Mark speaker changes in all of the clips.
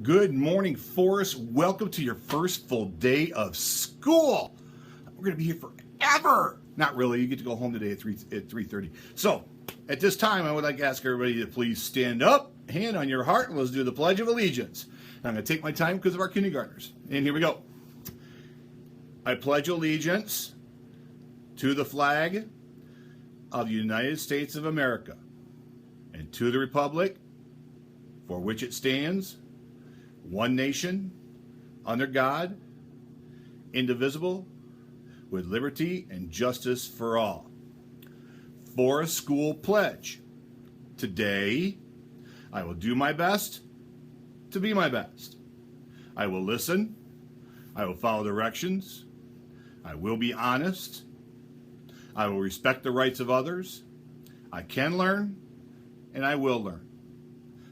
Speaker 1: Good morning, Forest. Welcome to your first full day of school. We're going to be here forever. Not really. You get to go home today at 3:30. So, at this time, I would like to ask everybody to please stand up, hand on your heart, and let's do the Pledge of Allegiance. I'm going to take my time because of our kindergartners. And here we go. I pledge allegiance to the flag of the United States of America and to the republic for which it stands, one nation, under God, indivisible, with liberty and justice for all. Forest School Pledge. Today, I will do my best to be my best. I will listen. I will follow directions. I will be honest. I will respect the rights of others. I can learn, and I will learn.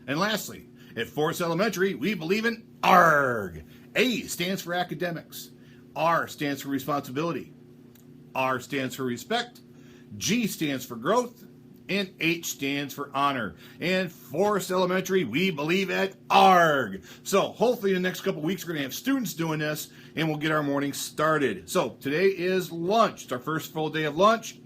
Speaker 1: And lastly, at Forest Elementary, we believe in ARG. A stands for academics. R stands for responsibility. R stands for respect. G stands for growth. And H stands for honor. And Forest Elementary, we believe at ARG. So hopefully in the next couple weeks, we're going to have students doing this, and we'll get our morning started. So today is lunch. It's our first full day of lunch.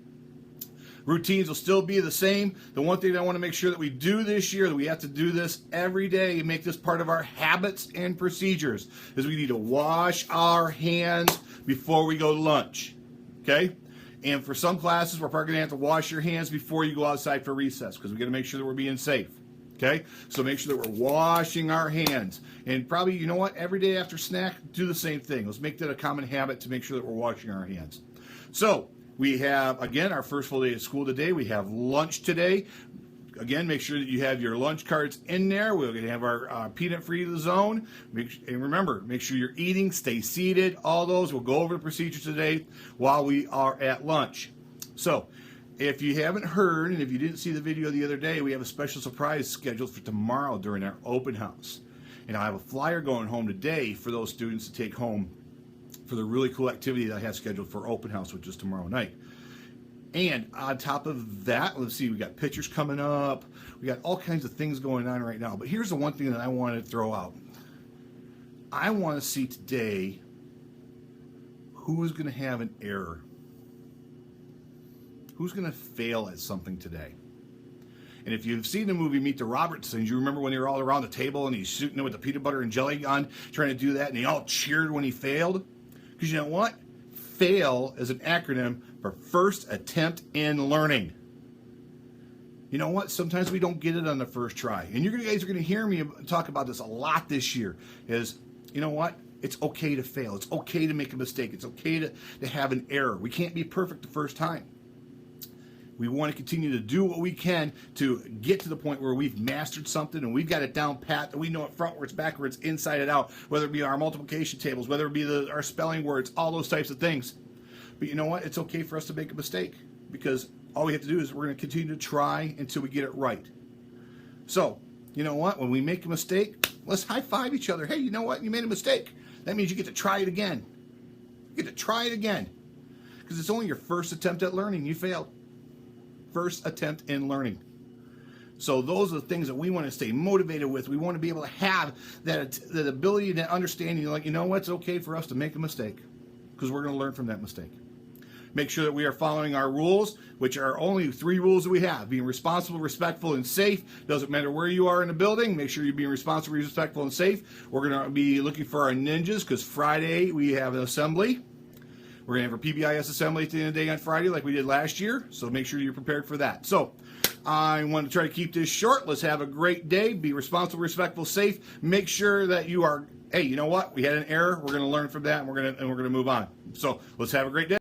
Speaker 1: Routines will still be the same. The one thing I want to make sure that we do this year, that we have to do this every day and make this part of our habits and procedures, is we need to wash our hands before we go to lunch. Okay? And for some classes, we're probably going to have to wash your hands before you go outside for recess because we got to make sure that we're being safe. Okay? So make sure that we're washing our hands. And probably, you know what, every day after snack, do the same thing. Let's make that a common habit to make sure that we're washing our hands. So, we have, again, our first full day of school today. We have lunch today. Again, make sure that you have your lunch cards in there. We're going to have our peanut-free zone. And remember, make sure you're eating, stay seated, all those. We'll go over the procedures today while we are at lunch. So, if you haven't heard, and if you didn't see the video the other day, we have a special surprise scheduled for tomorrow during our open house. And I have a flyer going home today for those students to take home for the really cool activity that I have scheduled for open house, which is tomorrow night. And on top of that, let's see, we got pictures coming up. We got all kinds of things going on right now. But here's the one thing that I want to throw out. I want to see today who is going to have an error. Who's going to fail at something today? And if you've seen the movie Meet the Robertsons, you remember when they were all around the table and he's shooting it with the peanut butter and jelly gun, trying to do that, and they all cheered when he failed? Because you know what? FAIL is an acronym for First Attempt in Learning. You know what? Sometimes we don't get it on the first try. And you guys are going to hear me talk about this a lot this year. Is, you know what? It's okay to fail. It's okay to make a mistake. It's okay to have an error. We can't be perfect the first time. We want to continue to do what we can to get to the point where we've mastered something and we've got it down pat, that we know it frontwards, backwards, inside it out, whether it be our multiplication tables, whether it be our spelling words, all those types of things. But you know what? It's okay for us to make a mistake because all we have to do is we're going to continue to try until we get it right. So, you know what? When we make a mistake, let's high five each other. Hey, you know what? You made a mistake. That means you get to try it again. You get to try it again because it's only your first attempt at learning. You failed. First attempt in learning. So those are the things that we want to stay motivated with. We want to be able to have that ability, that understanding, like, you know what, it's okay for us to make a mistake because we're going to learn from that mistake. Make sure that we are following our rules, which are only 3 rules that we have. Being responsible, respectful, and safe. Doesn't matter where you are in the building. Make sure you're being responsible, respectful, and safe. We're going to be looking for our ninjas because Friday we have an assembly. We're going to have our PBIS assembly at the end of the day on Friday like we did last year, so make sure you're prepared for that. So I want to try to keep this short. Let's have a great day. Be responsible, respectful, safe. Make sure that you are, hey, you know what? We had an error. We're going to learn from that, and we're going to move on. So let's have a great day.